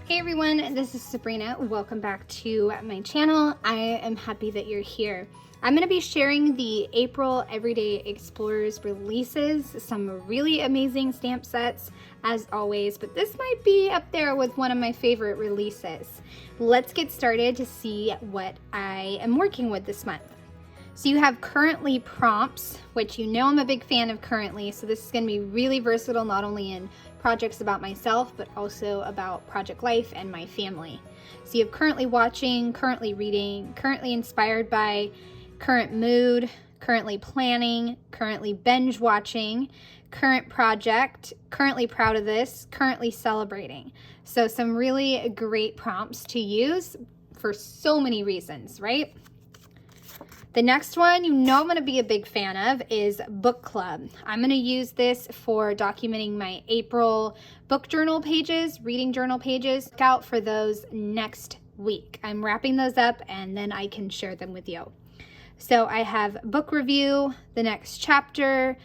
Hey everyone, this is Sabrina. Welcome back to my channel. I am happy that you're here. I'm going to be sharing the April Everyday Explorers releases, some really amazing stamp sets as always, but this might be up there with one of my favorite releases. Let's get started to see what I am working with this month. So you have currently prompts, which you know I'm a big fan of currently, so this is going to be really versatile, not only in projects about myself, but also about project life and my family. So you have currently watching, currently reading, currently inspired by, current mood, currently planning, currently binge watching, current project, currently proud of this, currently celebrating. So some really great prompts to use for so many reasons, right? The next one you know I'm going to be a big fan of is book club. I'm going to use this for documenting my April book journal pages, reading journal pages. Look out for those next week. I'm wrapping those up and then I can share them with you. So I have book review, the next chapter,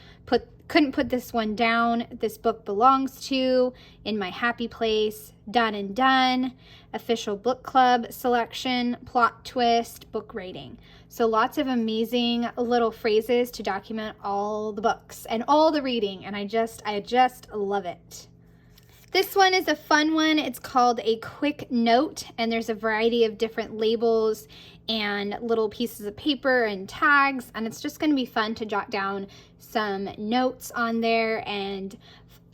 couldn't put this one down, this book belongs to, in my happy place, done and done, official book club selection, plot twist, book rating. So lots of amazing little phrases to document all the books and all the reading, and I just love it. This one is a fun one. It's called a quick note, and there's a variety of different labels and little pieces of paper and tags, and it's just going to be fun to jot down some notes on there and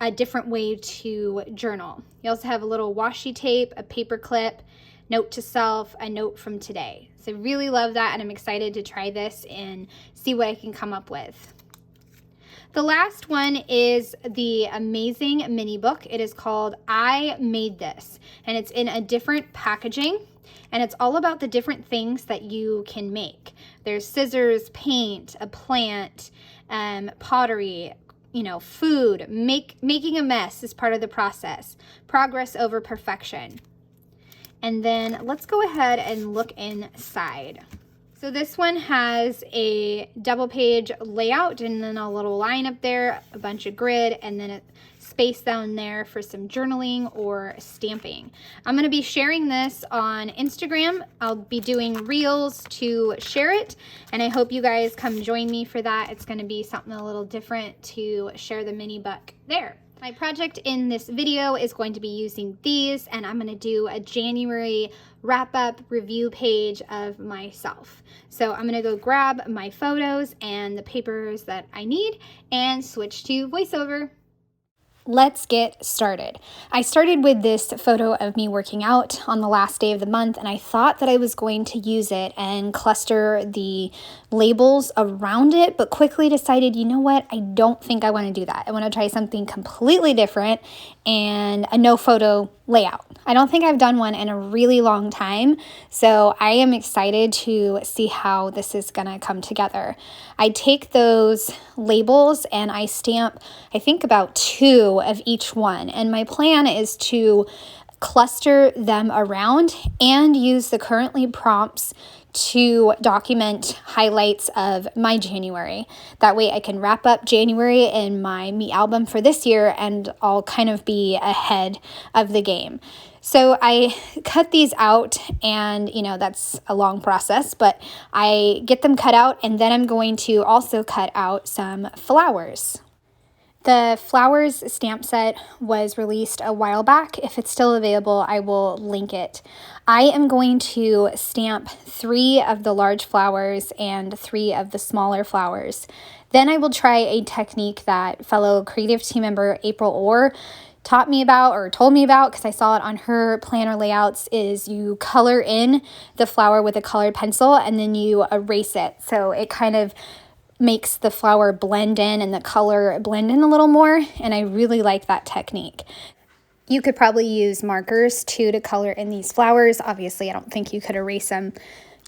a different way to journal. You also have a little washi tape, a paper clip, note to self, a note from today. So I really love that, and I'm excited to try this and see what I can come up with. The last one is the amazing mini book. It is called I Made This, and it's in a different packaging, and it's all about the different things that you can make. There's scissors, paint, a plant, pottery, food, making a mess is part of the process, progress over perfection. And then let's go ahead and look inside. So this one has a double page layout and then a little line up there, a bunch of grid, and then a space down there for some journaling or stamping. I'm going to be sharing this on Instagram. I'll be doing reels to share it, and I hope you guys come join me for that. It's going to be something a little different to share the mini book there. My project in this video is going to be using these, and I'm going to do a January wrap-up review page of myself. So I'm going to go grab my photos and the papers that I need and switch to voiceover. Let's get started. I started with this photo of me working out on the last day of the month, and I thought that I was going to use it and cluster the labels around it, but quickly decided, you know what, I don't think I want to do that. I want to try something completely different and a no photo layout. I don't think I've done one in a really long time, so I am excited to see how this is going to come together. I take those labels and I stamp, I think, about 2 of each one, and my plan is to cluster them around and use the currently prompts to document highlights of my January. That way I can wrap up January in my Me album for this year and I'll kind of be ahead of the game. So I cut these out, and that's a long process, but I get them cut out, and then I'm going to also cut out some flowers. The flowers stamp set was released a while back. If it's still available, I will link it. I am going to stamp 3 of the large flowers and 3 of the smaller flowers. Then I will try a technique that fellow creative team member April Orr taught me about, or told me about, because I saw it on her planner layouts, is you color in the flower with a colored pencil and then you erase it. So it kind of makes the flower blend in and the color blend in a little more, and I really like that technique. You could probably use markers too to color in these flowers. Obviously, I don't think you could erase them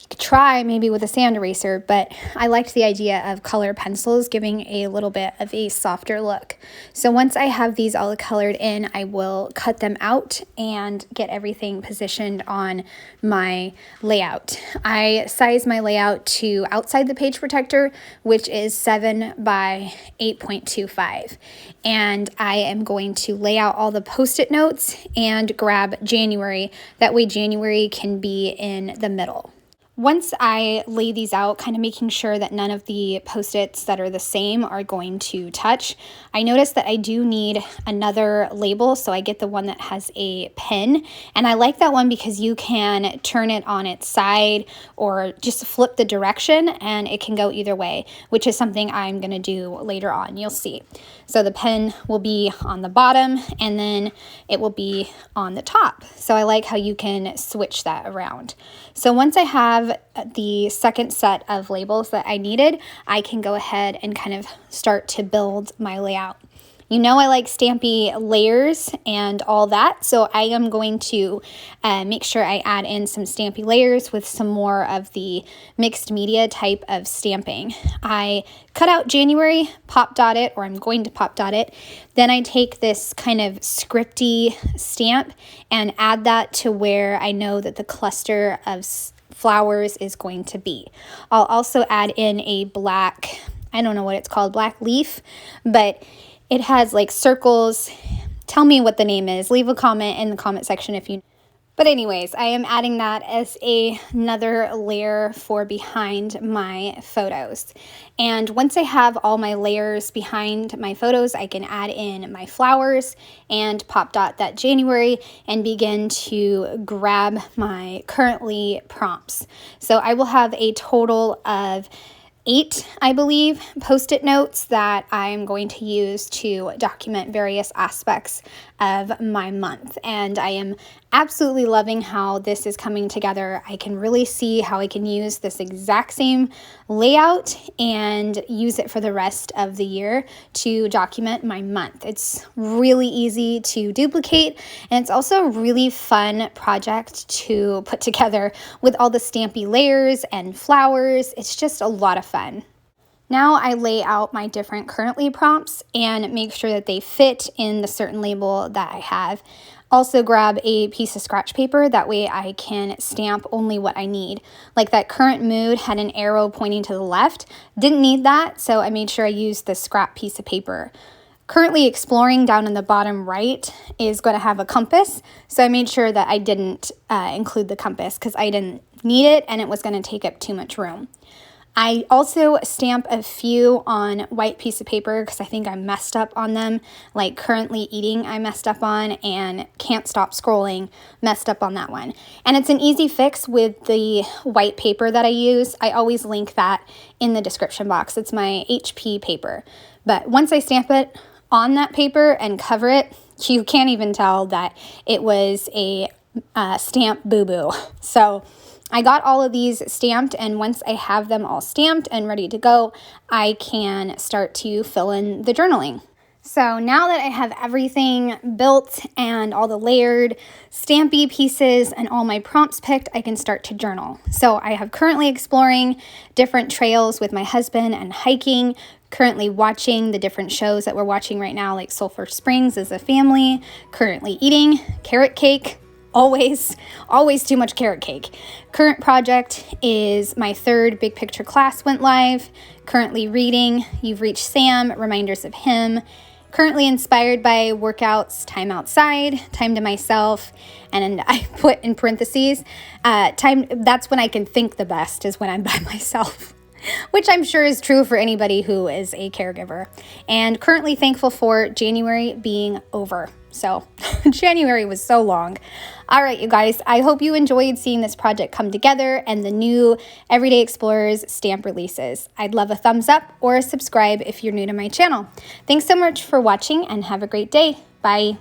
You could try maybe with a sand eraser, but I liked the idea of color pencils giving a little bit of a softer look. So once I have these all colored in, I will cut them out and get everything positioned on my layout. I size my layout to outside the page protector, which is 7 by 8.25. And I am going to lay out all the post-it notes and grab January. That way January can be in the middle. Once I lay these out, kind of making sure that none of the post-its that are the same are going to touch, I noticed that I do need another label, so I get the one that has a pin. And I like that one because you can turn it on its side or just flip the direction and it can go either way, which is something I'm going to do later on. You'll see. So the pen will be on the bottom and then it will be on the top. So I like how you can switch that around. So once I have the second set of labels that I needed, I can go ahead and kind of start to build my layout. You know I like stampy layers and all that, so I am going to make sure I add in some stampy layers with some more of the mixed media type of stamping. I cut out January, pop dot it, or I'm going to pop dot it. Then I take this kind of scripty stamp and add that to where I know that the cluster of flowers is going to be. I'll also add in a black, I don't know what it's called, black leaf, but it has like circles. Tell me what the name is. Leave a comment in the comment section if you. But anyways, I am adding that as another layer for behind my photos. And once I have all my layers behind my photos, I can add in my flowers and pop dot that January and begin to grab my currently prompts. So I will have a total of 8, I believe, post-it notes that I'm going to use to document various aspects of my month. And I am absolutely loving how this is coming together. I can really see how I can use this exact same layout and use it for the rest of the year to document my month. It's really easy to duplicate, and it's also a really fun project to put together with all the stampy layers and flowers. It's just a lot of fun. Now I lay out my different currently prompts and make sure that they fit in the certain label that I have. Also grab a piece of scratch paper, that way I can stamp only what I need. Like that current mood had an arrow pointing to the left. Didn't need that, so I made sure I used the scrap piece of paper. Currently exploring down in the bottom right is going to have a compass, so I made sure that I didn't include the compass because I didn't need it and it was going to take up too much room. I also stamp a few on white piece of paper because I think I messed up on them, like currently eating I messed up on, and can't stop scrolling messed up on that one. And it's an easy fix with the white paper that I use. I always link that in the description box. It's my HP paper. But once I stamp it on that paper and cover it, you can't even tell that it was a stamp boo-boo. So I got all of these stamped, and once I have them all stamped and ready to go, I can start to fill in the journaling. So now that I have everything built and all the layered stampy pieces and all my prompts picked, I can start to journal. So I have currently exploring different trails with my husband and hiking, currently watching the different shows that we're watching right now, like Sulphur Springs as a family, currently eating carrot cake. Always too much carrot cake. Current project is my 3rd big picture class went live. Currently reading You've Reached Sam, Reminders of Him. Currently inspired by workouts, time outside, time to myself, and I put in parentheses, time. That's when I can think the best, is when I'm by myself. Which I'm sure is true for anybody who is a caregiver. And currently thankful for January being over. So January was so long. All right, you guys, I hope you enjoyed seeing this project come together and the new Everyday Explorers stamp releases. I'd love a thumbs up or a subscribe if you're new to my channel. Thanks so much for watching and have a great day. Bye.